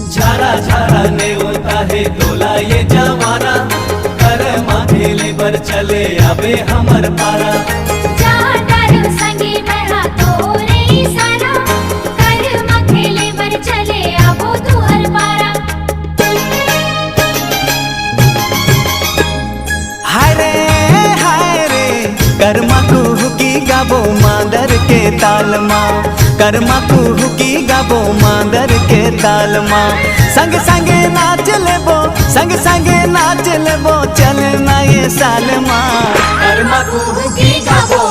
झारा झारा ने होता है डोला ये जमाना, कर माथेले बर चले आवे हमर पारा। संगी महा तोरे सारा, कर माथेले बर चले आवो तुहर पारा। हाय रे कर्मा कुहुकी गाबो मांदर के ताल माँ, कर्मा कुहुकी गाबो मांदर के ताल माँ। संग संगे नाच लेबो, संग संगे नाच लेबो, चलना ये साल माँ। कर्मा कुहुकी गाबो